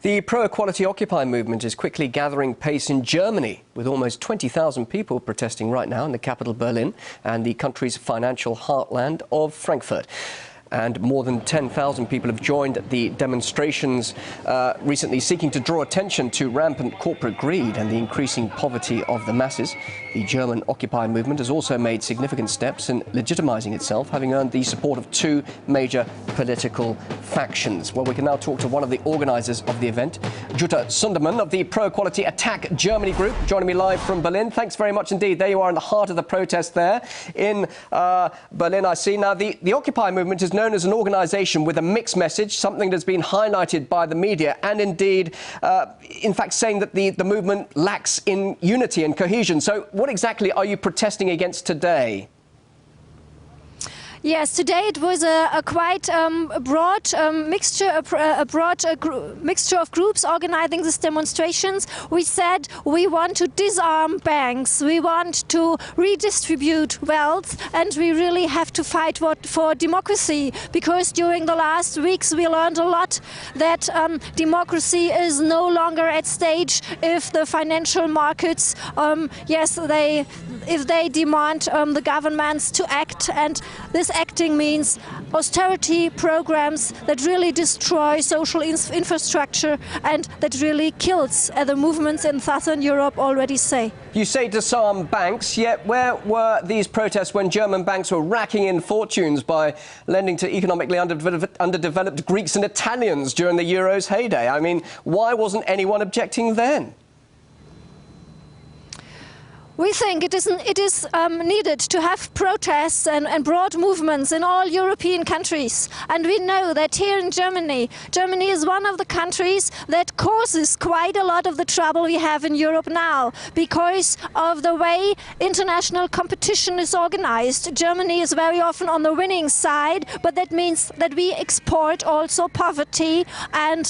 The pro-equality Occupy movement is quickly gathering pace in Germany, with almost 20,000 people protesting right now in the capital Berlin and the country's financial heartland of Frankfurt. And more than 10,000 people have joined the demonstrations recently, seeking to draw attention to rampant corporate greed and the increasing poverty of the masses. The German Occupy movement has also made significant steps in legitimising itself, having earned the support of two major political factions. Well, we can now talk to one of the organisers of the event, Jutta Sundermann of the pro-equality Attac Germany group, joining me live from Berlin. Thanks very much indeed. There you are in the heart of the protest there in Berlin, I see. Now, the Occupy movement is known as an organisation with a mixed message, something that's been highlighted by the media, and indeed, in fact, saying that the movement lacks in unity and cohesion. So what exactly are you protesting against today? Yes, today it was a quite broad mixture of groups organizing these demonstrations. We said we want to disarm banks, we want to redistribute wealth, and we really have to fight for democracy, because during the last weeks we learned a lot that democracy is no longer at stake if the financial markets, if they demand the governments to act, and this acting means austerity programs that really destroy social infrastructure and that really kills, as the movements in southern Europe already say. You say disarm banks, yet where were these protests when German banks were racking in fortunes by lending to economically underdeveloped Greeks and Italians during the Euro's heyday? I mean, why wasn't anyone objecting then? We think it is needed to have protests and broad movements in all European countries. And we know that here in Germany is one of the countries that causes quite a lot of the trouble we have in Europe now, because of the way international competition is organized. Germany is very often on the winning side, but that means that we export also poverty and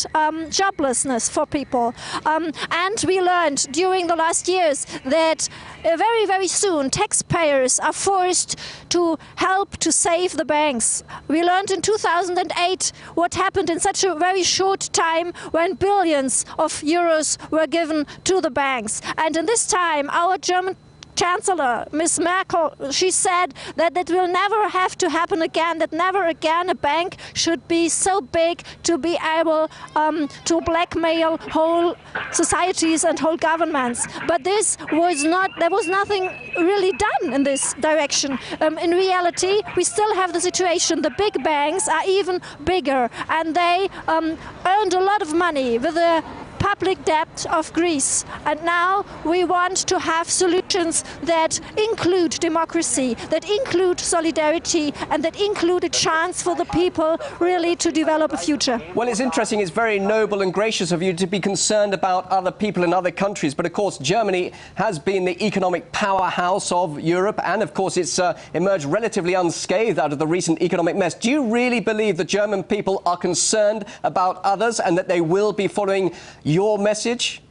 joblessness for people. And we learned during the last years that very, very soon taxpayers are forced to help to save the banks. We learned in 2008 what happened in such a very short time when billions of euros were given to the banks. And in this time, our German Chancellor, Ms. Merkel, she said that that will never have to happen again, that never again a bank should be so big to be able to blackmail whole societies and whole governments. But this was not, there was nothing really done in this direction. In reality, we still have the situation, the big banks are even bigger, and they earned a lot of money with the public debt of Greece. And now we want to have solutions that include democracy, that include solidarity, and that include a chance for the people really to develop a future. Well, it's interesting, it's very noble and gracious of you to be concerned about other people in other countries, but of course Germany has been the economic powerhouse of Europe, and of course it's emerged relatively unscathed out of the recent economic mess. Do you really believe the German people are concerned about others and that they will be following your message?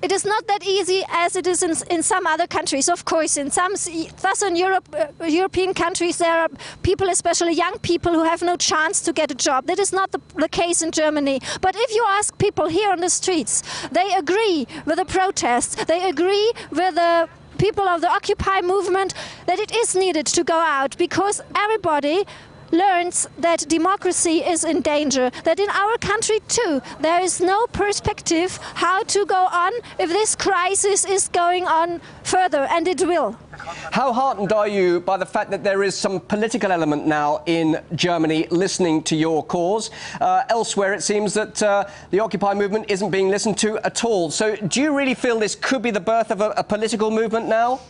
It is not that easy as it is in some other countries. Of course, in some southern European countries, there are people, especially young people, who have no chance to get a job. That is not the case in Germany. But if you ask people here on the streets, they agree with the protests, they agree with the people of the Occupy movement that it is needed to go out, because everybody learns that democracy is in danger, that in our country too there is no perspective how to go on if this crisis is going on further, and it will. How heartened are you by the fact that there is some political element now in Germany listening to your cause? Elsewhere it seems that the Occupy movement isn't being listened to at all. So do you really feel this could be the birth of a political movement now?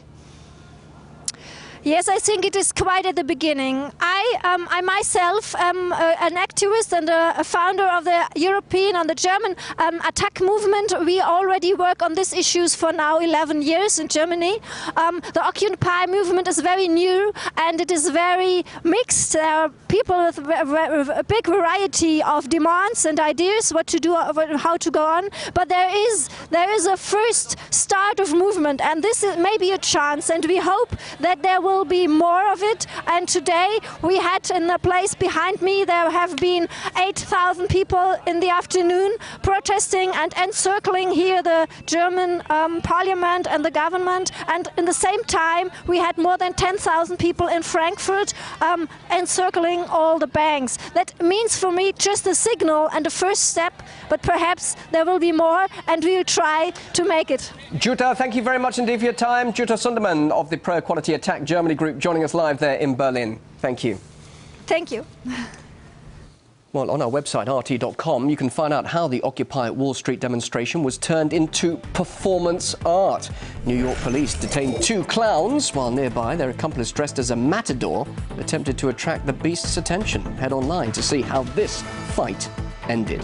Yes, I think it is quite at the beginning. I myself am an activist and a founder of the European and the German Attac movement. We already work on these issues for now 11 years in Germany. The Occupy movement is very new and it is very mixed. There are people with a big variety of demands and ideas what to do, how to go on. But there is a first start of movement, and this is maybe a chance, and we hope that there will will be more of it. And today we had in the place behind me, there have been 8,000 people in the afternoon protesting and encircling here the German parliament and the government. And in the same time, we had more than 10,000 people in Frankfurt encircling all the banks. That means for me just a signal and a first step, but perhaps there will be more, and we will try to make it. Jutta, thank you very much indeed for your time. Jutta Sundermann of the pro-equality Attac Germany group joining us live there in Berlin. Thank you. Thank you. Well, on our website, rt.com, you can find out how the Occupy Wall Street demonstration was turned into performance art. New York police detained 2 clowns, while nearby their accomplice dressed as a matador attempted to attract the beast's attention. Head online to see how this fight ended.